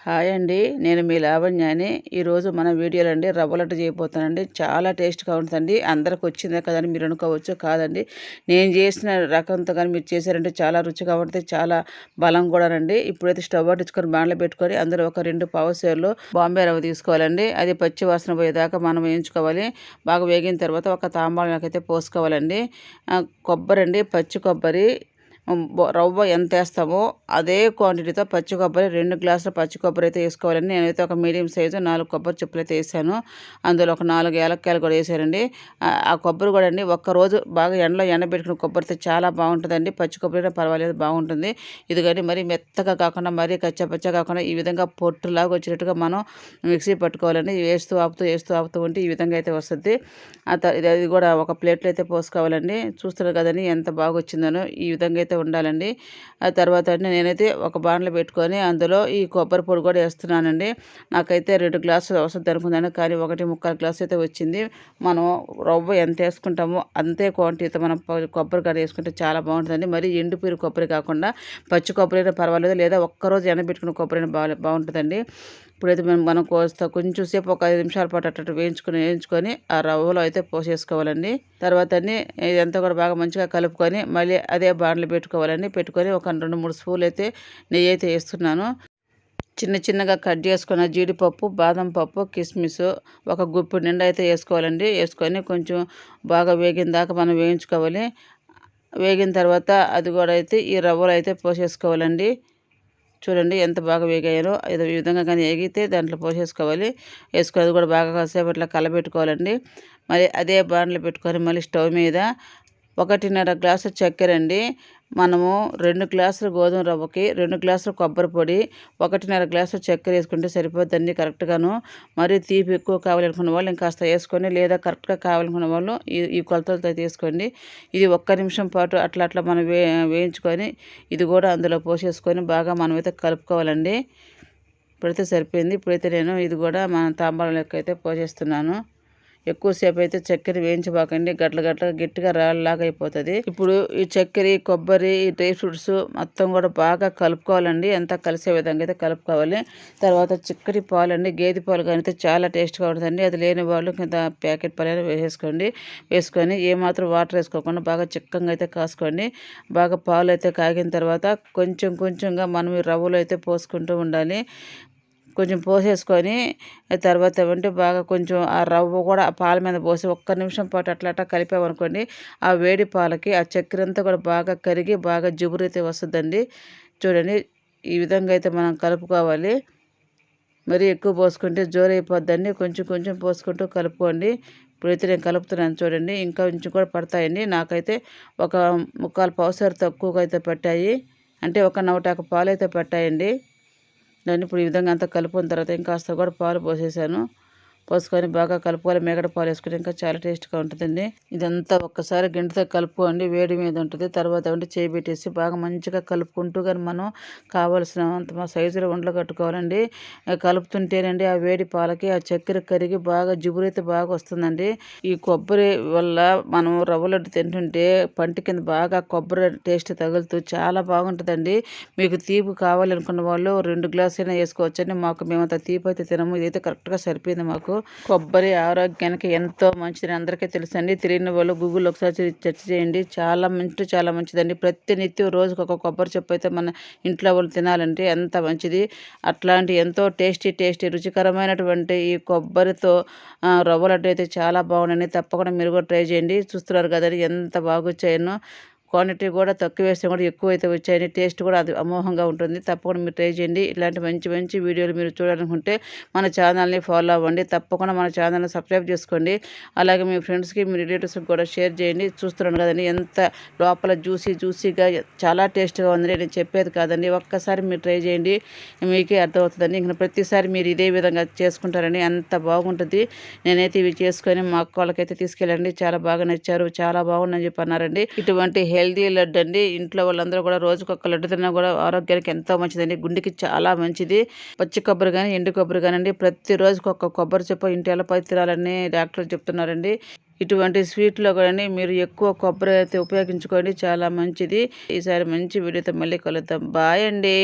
Hi అండి. నేను మీ లావణ్యాని. ఈరోజు మన వీడియోలో అండి రవ్వ లడ్డు చేయబోతానండి. చాలా టేస్ట్‌గా ఉంటుందండి. అందరికి వచ్చిందే కదని మీరు అనుకోవచ్చు. కాదండి, నేను చేసిన రకంతో కానీ మీరు చేశారంటే చాలా రుచిగా ఉంటుంది. చాలా బలం కూడానండి. ఇప్పుడైతే స్టవ్ అంటించుకొని బాణలో పెట్టుకొని అందులో ఒక 2 పావుసేర్లు బాంబే రవ్వ తీసుకోవాలండి. అది పచ్చి వాసన పోయేదాకా మనం వేయించుకోవాలి. బాగా వేగిన తర్వాత ఒక తాంబాళంలోకైతే పోసుకోవాలండి. కొబ్బరి అండి, పచ్చి కొబ్బరి రవ్వ ఎంత వేస్తామో అదే క్వాంటిటీతో పచ్చి కొబ్బరి 2 గ్లాసుల పచ్చి కొబ్బరి అయితే వేసుకోవాలండి. నేనైతే ఒక మీడియం సైజు 4 కొబ్బరి చెప్పులు అయితే వేసాను. అందులో ఒక 4 ఏలక్కాయలు కూడా వేసారండి. ఆ కొబ్బరి కూడా అండి ఒక్కరోజు బాగా ఎండలో ఎండబెట్టుకున్న కొబ్బరితో చాలా బాగుంటుందండి. పచ్చి కొబ్బరి అయినా పర్వాలేదు, బాగుంటుంది. ఇది కానీ మరీ మెత్తగా కాకుండా మరీ కచ్చపచ్చగా కాకుండా ఈ విధంగా పొట్టులాగా వచ్చేటట్టుగా మనం మిక్సీ పట్టుకోవాలండి. వేస్తూ ఆపుతూ ఉంటే ఈ విధంగా అయితే వస్తుంది. ఇది కూడా ఒక ప్లేట్లో అయితే పోసుకోవాలండి. చూస్తున్నారు కదండి ఎంత బాగా వచ్చిందనో. ఈ విధంగా అయితే ఉండాలండి. ఆ తర్వాత నేనైతే ఒక బాణలో పెట్టుకొని అందులో ఈ కొబ్బరి పొడి కూడా వేస్తున్నానండి. నాకైతే 2 గ్లాసులు వస్తుంది అనుకున్నాను, కానీ 1.25 గ్లాసు అయితే వచ్చింది. మనం రవ్వ ఎంత వేసుకుంటామో అంతే క్వాంటిటీతో మనం కొబ్బరి కానీ వేసుకుంటే చాలా బాగుంటుందండి. మరి ఎండిపోయిన కొబ్బరి కాకుండా పచ్చి కొబ్బరి అయినా పర్వాలేదు, లేదా ఒక్కరోజు ఎండబెట్టుకున్న కొబ్బరి అయినా బాగుంటుందండి. ఇప్పుడైతే మనం కొంచెం సేపు ఒక 5 నిమిషాల పాటు అట్లా వేయించుకొని ఆ రవ్వలో అయితే పోసేసుకోవాలండి. తర్వాత ఇదంతా కూడా బాగా మంచిగా కలుపుకొని మళ్ళీ అదే బాణలు పెట్టుకొని ఒక 2-3 స్పూన్లు అయితే నెయ్యి అయితే వేస్తున్నాను. చిన్నగా కట్ చేసుకున్న జీడిపప్పు, బాదం పప్పు, కిస్మిస్ ఒక గుప్పెడు నిండా అయితే వేసుకోవాలండి. వేసుకొని కొంచెం బాగా వేగిన దాకా మనం వేయించుకోవాలి. వేగిన తర్వాత అది కూడా అయితే ఈ రవ్వలో అయితే పోసేసుకోవాలండి. చూడండి ఎంత బాగా వేగాయో. ఈ విధంగా కానీ వేగితే దాంట్లో పోసేసుకోవాలి. వేసుకొని అది కూడా బాగా కాసేపు ఇట్లా కలబెట్టుకోవాలండి. మరి అదే బాణలు పెట్టుకొని మళ్ళీ స్టవ్ మీద 1.5 గ్లాసు చక్కెర అండి. మనము 2 గ్లాసుల గోధుమ రవ్వకి 2 గ్లాసుల కొబ్బరి పొడి, 1.5 గ్లాసు చక్కెర వేసుకుంటే సరిపోద్దండి కరెక్ట్గాను. మరి తీపి ఎక్కువ కావాలనుకున్న వాళ్ళు ఇంకాస్త వేసుకొని, లేదా కరెక్ట్గా కావాలనుకున్న వాళ్ళు ఈ కొలతలతో తీసుకోండి. ఇది 1 నిమిషం పాటు అట్లా మనం వేయించుకొని ఇది కూడా అందులో పోసేసుకొని బాగా మనమైతే కలుపుకోవాలండి. ఇప్పుడైతే సరిపోయింది. ఇప్పుడైతే నేను ఇది కూడా మన తాంబాళం లెక్క అయితే పోసేస్తున్నాను. ఎక్కువసేపు అయితే చక్కెర వేయించబాకండి, గట్టిగా రాళ్ళలాగా అయిపోతుంది. ఇప్పుడు ఈ చక్కెర, కొబ్బరి, ఈ డ్రై ఫ్రూట్స్ మొత్తం కూడా బాగా కలుపుకోవాలండి. అంతా కలిసే విధంగా అయితే కలుపుకోవాలి. తర్వాత చిక్కటి పాలు అండి, గేదె పాలు కానీ అయితే చాలా టేస్ట్గా ఉంటుందండి. అది లేని వాళ్ళు కింద ప్యాకెట్ పాలైనా వేసుకొని ఏమాత్రం వాటర్ వేసుకోకుండా బాగా చిక్కగా అయితే కాసుకోండి. బాగా పాలు అయితే కాగిన తర్వాత కొంచెంగా మనం ఈ రవ్వలో అయితే పోసుకుంటూ ఉండాలి. కొంచెం పోసేసుకొని తర్వాత బాగా కొంచెం ఆ రవ్వ కూడా ఆ పాల మీద పోసి 1 నిమిషం పాటు అట్లా కలిపామనుకోండి, ఆ వేడి పాలకి ఆ చక్కెర అంతా కూడా బాగా కరిగి బాగా జిగురు అయితే వస్తుందండి. చూడండి ఈ విధంగా అయితే మనం కలుపుకోవాలి. మరీ ఎక్కువ పోసుకుంటే జోరైపోద్దండి. కొంచెం పోసుకుంటూ కలుపుకోండి. ఇప్పుడైతే నేను కలుపుతున్నాను చూడండి. ఇంకా కొంచెం కూడా పడతాయండి. నాకైతే ఒక 3/4 పావుసేరు తక్కువగా అయితే పట్టాయి. అంటే ఒక 1 పాలు అయితే పట్టాయండి. దాన్ని ఇప్పుడు ఈ విధంగా అంతా కలుపుకున్న తర్వాత ఇంకాస్త కూడా పాలు పోసుకొని బాగా కలుపుకోవాలి. మేగడ పాలు వేసుకుంటే ఇంకా చాలా టేస్ట్గా ఉంటుందండి. ఇదంతా ఒక్కసారి గంటతో కలుపుకోండి, వేడి మీద ఉంటుంది. తర్వాత చేయి పెట్టేసి బాగా మంచిగా కలుపుకుంటూ కానీ మనం కావలసినంత సైజులో ఉండలు కట్టుకోవాలండి. కలుపుతుంటేనండి ఆ వేడి పాలకి ఆ చక్కెర కరిగి బాగా జిగురైతే బాగా వస్తుందండి. ఈ కొబ్బరి వల్ల మనం రవ్వ లడ్డు తింటుంటే పంటి కింద బాగా కొబ్బరి టేస్ట్ తగులుతూ చాలా బాగుంటుందండి. మీకు తీపి కావాలనుకున్న వాళ్ళు 2 గ్లాసులైనా వేసుకోవచ్చండి. మేమంత తీపి అయితే తినము. ఇదైతే కరెక్ట్గా సరిపోయింది మాకు. కొబ్బరి ఆరోగ్యానికి ఎంతో మంచిదని అందరికీ తెలుసండి. తెలియని వాళ్ళు గూగుల్లో ఒకసారి సెర్చ్ చేయండి. చాలా మంచిదండి. ప్రతినిత్యం రోజుకు ఒక కొబ్బరి చెప్పు అయితే మన ఇంట్లో వాళ్ళు తినాలంటే ఎంత మంచిది. అట్లాంటి ఎంతో టేస్టీ రుచికరమైనటువంటి ఈ కొబ్బరితో రవ్వ లడ్డు అయితే చాలా బాగుందండి. తప్పకుండా మీరు కూడా ట్రై చేయండి. చూస్తున్నారు కదండి ఎంత బాగా వచ్చాయో. క్వాంటిటీ కూడా తక్కువ వేస్తే కూడా ఎక్కువ అయితే వచ్చాయని, టేస్ట్ కూడా అది అమోఘంగా ఉంటుంది. తప్పకుండా మీరు ట్రై చేయండి. ఇలాంటి మంచి వీడియోలు మీరు చూడాలనుకుంటే మన ఛానల్ని ఫాలో అవ్వండి. తప్పకుండా మన ఛానల్ని సబ్స్క్రైబ్ చేసుకోండి. అలాగే మీ ఫ్రెండ్స్కి, మీ రిలేటివ్స్కి కూడా షేర్ చేయండి. చూస్తున్నాను కదండి ఎంత లోపల జ్యూసీగా చాలా టేస్ట్గా ఉందని నేను చెప్పేది కాదండి. ఒక్కసారి మీరు ట్రై చేయండి, మీకే అర్థమవుతుందండి. ఇంకా ప్రతిసారి మీరు ఇదే విధంగా చేసుకుంటారని అంత బాగుంటుంది. నేనైతే ఇవి చేసుకొని మా అక్క వాళ్ళకైతే తీసుకెళ్ళండి. చాలా బాగా నచ్చారు, చాలా బాగుందని చెప్పి అన్నారండి. ఇటువంటి హెల్దీ లడ్డు అండి. ఇంట్లో వాళ్ళందరూ కూడా రోజుకొక లడ్డు తిన్నా కూడా ఆరోగ్యానికి ఎంతో మంచిదండి. గుండెకి చాలా మంచిది. పచ్చి కొబ్బరి కానీ, ఎండు కొబ్బరి కానివ్వండి, ప్రతిరోజుకి ఒక కొబ్బరి చెప్ప ఇంటి ఎల్లపై తినాలని డాక్టర్లు చెప్తున్నారండి. ఇటువంటి స్వీట్లో కూడా మీరు ఎక్కువ కొబ్బరి అయితే ఉపయోగించుకోండి, చాలా మంచిది. ఈసారి మంచి వీడియోతో మళ్ళీ కలుద్దాం. బాయ్ అండి.